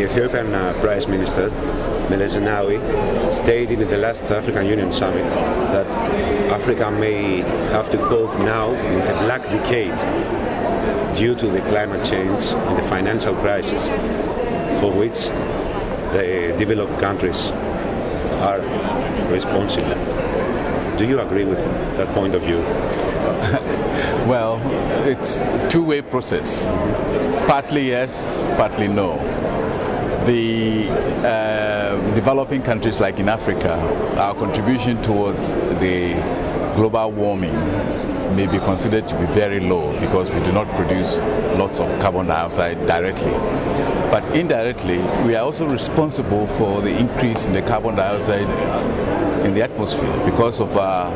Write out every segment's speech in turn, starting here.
The Ethiopian Prime Minister, Meles Zenawi, stated in the last African Union Summit that Africa may have to cope now with a black decade due to the climate change and the financial crisis for which the developed countries are responsible. Do you agree with that point of view? Well, it's a two-way process. Partly yes, partly no. The developing countries like in Africa, our contribution towards the global warming may be considered to be very low because we do not produce lots of carbon dioxide directly. But indirectly, we are also responsible for the increase in the carbon dioxide in the atmosphere because of our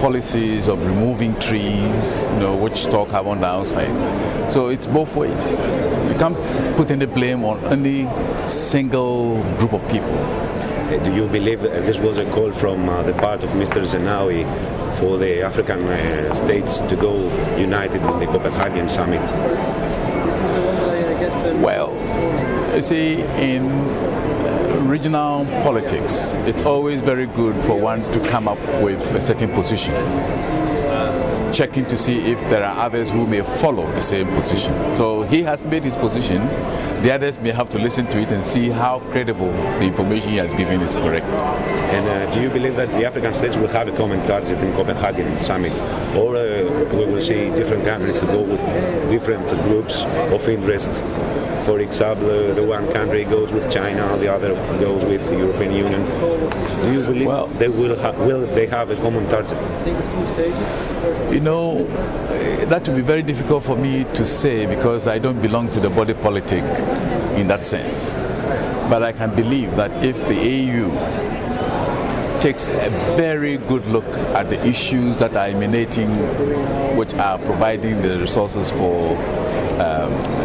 policies of removing trees, which store carbon dioxide. So it's both ways. You can't put any blame on any single group of people. Do you believe that this was a call from the part of Mr. Zenawi for the African states to go united in the Copenhagen summit? Well, you see, in regional politics, it's always very good for one to come up with a certain position, checking to see if there are others who may follow the same position. So he has made his position, the others may have to listen to it and see how credible the information he has given is correct. And do you believe that the African states will have a common target in Copenhagen summit, or we will see different countries to go with different groups of interest? For example, the one country goes with China, the other goes with the European Union. Do you believe they will they have a common target? That would be very difficult for me to say because I don't belong to the body politic in that sense. But I can believe that if the AU takes a very good look at the issues that are emanating, which are providing the resources for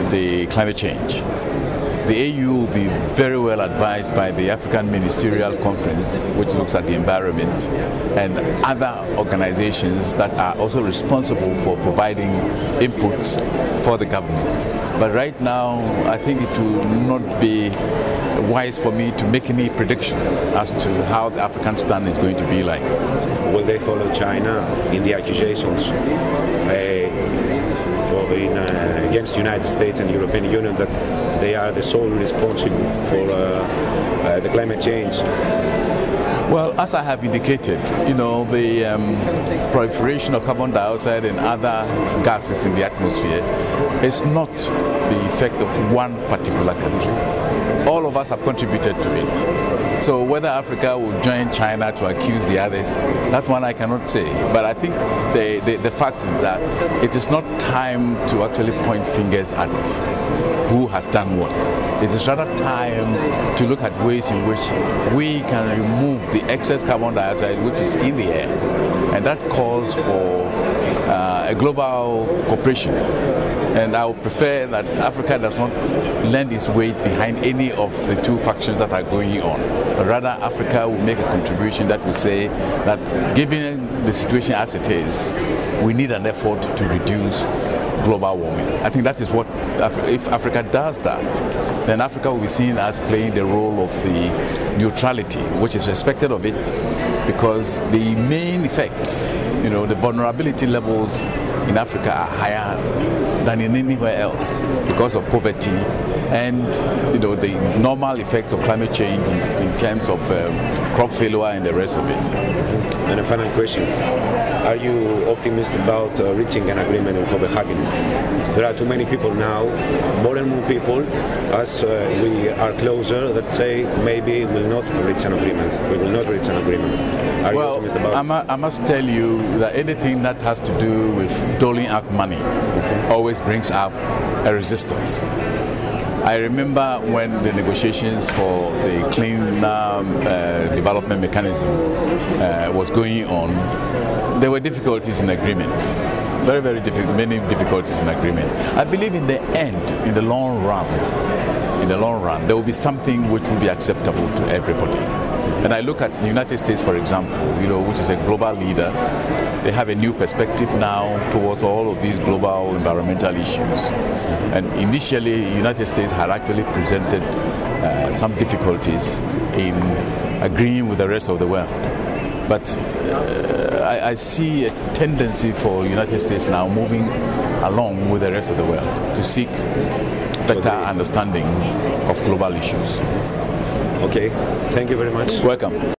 the climate change. The AU will be very well advised by the African Ministerial Conference, which looks at the environment, and other organizations that are also responsible for providing inputs for the government. But right now, I think it will not be wise for me to make any prediction as to how the African stand is going to be like. Will they follow China in the accusations against the United States and the European Union that they are the sole responsible for the climate change? Well, as I have indicated, the proliferation of carbon dioxide and other gases in the atmosphere is not the effect of one particular country. All of us have contributed to it. So whether Africa will join China to accuse the others, that one I cannot say. But I think the fact is that it is not time to actually point fingers at who has done what. It is rather time to look at ways in which we can remove the excess carbon dioxide which is in the air. And that calls for a global cooperation. And I would prefer that Africa does not lend its weight behind any of the two factions that are going on. But rather, Africa will make a contribution that will say that given the situation as it is, we need an effort to reduce global warming. I think that is what, if Africa does that, then Africa will be seen as playing the role of the neutrality, which is expected of it, because the main effects, the vulnerability levels in Africa are higher than in anywhere else because of poverty and the normal effects of climate change in terms of crop failure and the rest of it. And a final question. Are you optimistic about reaching an agreement in Copenhagen? There are too many people now, more and more people, as we are closer, that say maybe we will not reach an agreement. We will not reach an agreement. Are you optimistic about it? I must tell you that anything that has to do with doling out money always brings up a resistance. I remember when the negotiations for the clean development mechanism was going on, there were difficulties in agreement. Very, very many difficulties in agreement. I believe in the end, in the long run, there will be something which will be acceptable to everybody. And I look at the United States, for example, which is a global leader. They have a new perspective now towards all of these global environmental issues. And initially, the United States had actually presented some difficulties in agreeing with the rest of the world. But I see a tendency for the United States now moving along with the rest of the world to seek better understanding of global issues. Okay, thank you very much. Welcome.